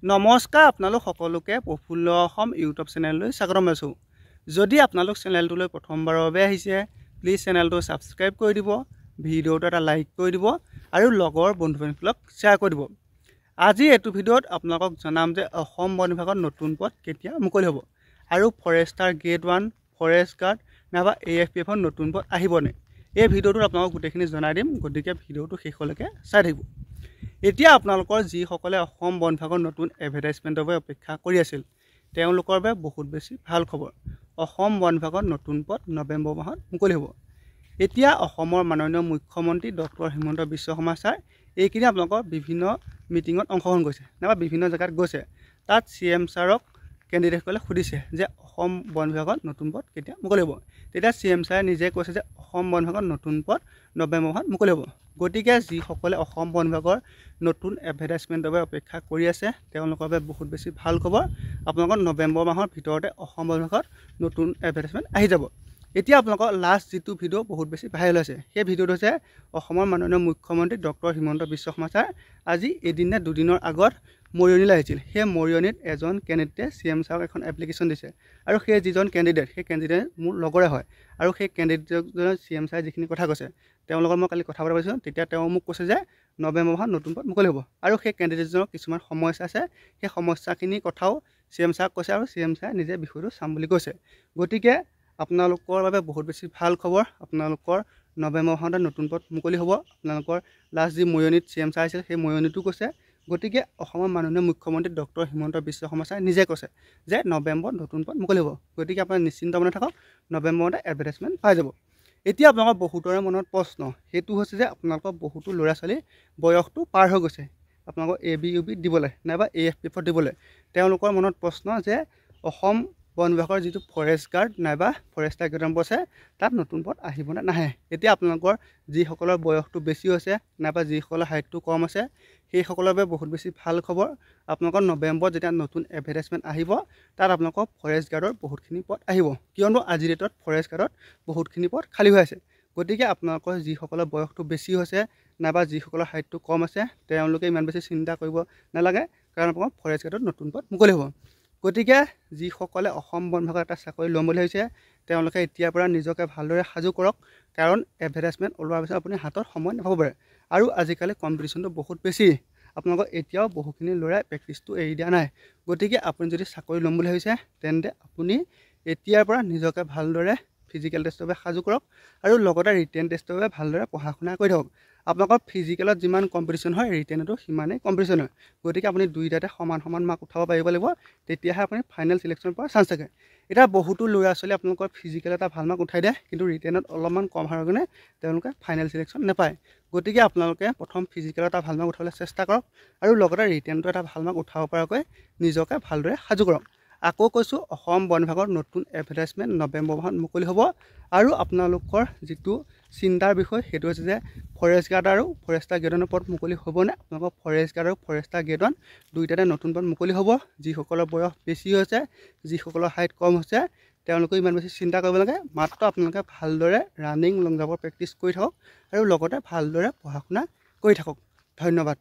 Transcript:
নমস্কাৰ আপোনালোক সকলোকে প্ৰফুল্ল অসম ইউটিউব চেনেললৈ স্বাগতম জনাইছোঁ। যদি আপোনালোক চেনেলটোলৈ প্ৰথমবাৰৰ বাবে আহিছে প্লিজ চেনেলটো ছাবস্ক্ৰাইব কৰি দিব, ভিডিঅ'টো এটা লাইক কৰি দিব আৰু লগৰ বন্ধু বান্ধৱীসকলক শ্বেয়াৰ কৰি দিব। আজি এইটো ভিডিঅ'ত আপোনালোকক জনাম যে অসম বন বিভাগৰ নতুন পদ কেতিয়া মুকলি হ'ব আৰু ফৰেষ্টাৰ গ্ৰেড 1 ফৰেষ্ট গাৰ্ড নাইবা AFPFৰ নতুন পদ আহিবনে। এই ভিডিঅ'টোত আপোনালোকক গোটেইখিনি জনাই দিম, গতিকে ভিডিঅ'টো শেষলৈকে চাই থাকিব। এতিয়া আপোনালোকৰ যিসকলে অসম বন বিভাগৰ নতুন এডভাৰটাইজমেণ্টৰ বাবে অপেক্ষা কৰি আছিল তেওঁলোকৰ বাবে বহুত বেছি ভাল খবৰ। অসম বন বিভাগৰ নতুন পদ নৱেম্বৰ মাহত মুকলি হ'ব। এতিয়া অসমৰ মাননীয় মুখ্যমন্ত্ৰী ডক্টৰ হিমন্ত বিশ্ব শৰ্মা ছাৰ এইখিনি আপোনালোকৰ বিভিন্ন মিটিঙত অংশগ্ৰহণ কৰিছে নাইবা বিভিন্ন জেগাত গৈছে। তাত CM ছাৰক কেণ্ডিডেটসকলে সুধিছে যে অসম বন বিভাগৰ নতুন পদ কেতিয়া মুকলি হ'ব। তেতিয়া CM ছাৰে নিজে কৈছে যে অসম বন বিভাগৰ নতুন পদ নৱেম্বৰ মাহত মুকলি হ'ব। গতিকে যিসকলে অসম বন বিভাগৰ নতুন এডভাৰটাইজমেণ্টৰ বাবে অপেক্ষা কৰি আছে তেওঁলোকৰ বাবে বহুত বেছি ভাল খবৰ। আপোনালোকৰ নৱেম্বৰ মাহৰ ভিতৰতে অসম বন বিভাগৰ নতুন এডভাৰটাইজমেণ্ট আহি যাব। এতিয়া আপোনালোকৰ লাষ্ট যিটো ভিডিঅ' বহুত বেছি ভাইৰেল হৈছে সেই ভিডিঅ'টো হৈছে অসমৰ মাননীয় মুখ্যমন্ত্ৰী ডক্টৰ হিমন্ত বিশ্ব শৰ্মা ছাৰ আজি এদিন নে দুদিনৰ আগত মৰিয়নিলৈ আহিছিল। সেই মৰিয়নিত এজন কেণ্ডিডেটে CM ছাৰক এখন এপ্লিকেশ্যন দিছে আৰু সেই যিজন কেণ্ডিডেট সেই কেণ্ডিডেট মোৰ লগৰে হয় আৰু সেই কেণ্ডিডেটজনে CM ছাৰে যিখিনি কথা কৈছে তেওঁৰ লগত মই কালি কথা পতা পাতিছিলোঁ। তেতিয়া তেওঁ মোক কৈছে যে নৱেম্বৰ মাহত নতুন পদ মুকলি হ'ব আৰু সেই কেণ্ডিডেটজনৰ কিছুমান সমস্যা আছে, সেই সমস্যাখিনিৰ কথাও CM ছাৰক কৈছে আৰু CM ছাৰে নিজে বিষয়টো চাম বুলি কৈছে। গতিকে আপোনালোকৰ বাবে বহুত বেছি ভাল খবৰ। আপোনালোকৰ নৱেম্বৰ মাহতে নতুন পদ মুকলি হ'ব। আপোনালোকৰ লাষ্ট যি মৰিয়নিত CM ছাৰ আহিছিল সেই মৰিয়নিটো কৈছে। গতিকে অসমৰ মাননীয় মুখ্যমন্ত্ৰী ডক্টৰ হিমন্ত বিশ্ব শৰ্মা ছাৰে নিজে কৈছে যে নৱেম্বৰত নতুন পদ মুকলি হ'ব। গতিকে আপোনাৰ নিশ্চিন্ত মনে থাকক, নৱেম্বৰতে এডভাৰটাইজমেণ্ট পাই যাব। এতিয়া আপোনালোকৰ বহুতৰে মনত প্ৰশ্ন সেইটো হৈছে যে আপোনালোকৰ বহুতো ল'ৰা ছোৱালীৰ বয়সটো পাৰ হৈ গৈছে আপোনালোকৰ ABUB দিবলৈ নাইবা AFPFত দিবলৈ। তেওঁলোকৰ মনত প্ৰশ্ন যে অসম বন বিভাগৰ যিটো ফৰেষ্ট গাৰ্ড নাইবা ফৰেষ্টাৰ গ্ৰেড আছে তাত নতুন পদ আহিবনে নাহে। এতিয়া আপোনালোকৰ যিসকলৰ বয়সটো বেছি হৈছে নাইবা যিসকলৰ হাইটটো কম আছে সেইসকলৰ বাবে বহুত বেছি ভাল খবৰ। আপোনালোকৰ নৱেম্বৰত যেতিয়া নতুন এডভাৰটাইজমেণ্ট আহিব তাত আপোনালোকৰ ফৰেষ্ট গাৰ্ডৰ বহুতখিনি পদ আহিব, কিয়নো আজিৰ ডেটত ফৰেষ্ট গাৰ্ডত বহুতখিনি পদ খালী হৈ আছে। গতিকে আপোনালোকৰ যিসকলৰ বয়সটো বেছি হৈছে নাইবা যিসকলৰ হাইটটো কম আছে তেওঁলোকে ইমান বেছি চিন্তা কৰিব নালাগে, কাৰণ আপোনালোকৰ ফৰেষ্ট গাৰ্ডত নতুন পদ মুকলি হ'ব। গতিকে যিসকলে অসম বন বিভাগৰ এটা চাকৰি ল'ম বুলি ভাবিছে তেওঁলোকে এতিয়াৰ পৰা নিজকে ভালদৰে সাজু কৰক, কাৰণ এডভাৰটাইজমেণ্ট ওলোৱাৰ পিছত আপুনি হাতত সময় নাপাব পাৰে আৰু আজিকালি কম্পিটিশ্যনটো বহুত বেছি। আপোনালোকৰ এতিয়াও বহুখিনি ল'ৰাই প্ৰেক্টিছটো এৰি দিয়া নাই। গতিকে আপুনি যদি চাকৰি ল'ম বুলি ভাবিছে তেন্তে আপুনি এতিয়াৰ পৰা নিজকে ভালদৰে ফিজিকেল টেষ্টৰ বাবে সাজু কৰক আৰু লগতে ৰিটেন টেষ্টৰ বাবে ভালদৰে পঢ়া শুনা কৰি থাকক। আপোনালোকৰ ফিজিকেলত যিমান কম্পিটিশ্যন হয় ৰিটেনতো সিমানেই কম্পিটিশ্যন হয়। গতিকে আপুনি দুইটাতে সমান সমান মাৰ্ক উঠাব পাৰিব লাগিব, তেতিয়াহে আপুনি ফাইনেল চিলেকশ্যন পোৱাৰ চান্স থাকে। এতিয়া বহুতো ল'ৰা ছোৱালী আপোনালোকৰ ফিজিকেল এটা ভাল মাৰ্ক উঠাই দিয়ে কিন্তু ৰিটেনত অলপমান কম হোৱাৰ কাৰণে তেওঁলোকে ফাইনেল চিলেকশ্যন নাপায়। গতিকে আপোনালোকে প্ৰথম ফিজিকেলত এটা ভাল মাৰ্ক উঠাবলৈ চেষ্টা কৰক আৰু লগতে ৰিটেনটো এটা ভাল মাৰ্ক উঠাব পৰাকৈ নিজকে ভালদৰে সাজু কৰক। আকৌ কৈছোঁ অসম বন বিভাগৰ নতুন এডভাৰটাইজমেণ্ট নৱেম্বৰ মাহত মুকলি হ'ব আৰু আপোনালোকৰ যিটো চিন্তাৰ বিষয় সেইটো হৈছে যে ফৰেষ্ট গাৰ্ড আৰু ফৰেষ্টাৰ গ্ৰেড 1 পদ মুকলি হ'বনে। আপোনালোকৰ ফৰেষ্ট গাৰ্ড আৰু ফৰেষ্টাৰ গ্ৰেড 1 দুইটাতে নতুন পদ মুকলি হ'ব। যিসকলৰ বয়স বেছি হৈছে, যিসকলৰ হাইট কম হৈছে তেওঁলোকে ইমান বেছি চিন্তা কৰিব লাগে, মাত্ৰ আপোনালোকে ভালদৰে ৰানিং লং জাম্পৰ প্ৰেক্টিছ কৰি থাকক আৰু লগতে ভালদৰে পঢ়া শুনা কৰি থাকক। ধন্যবাদ।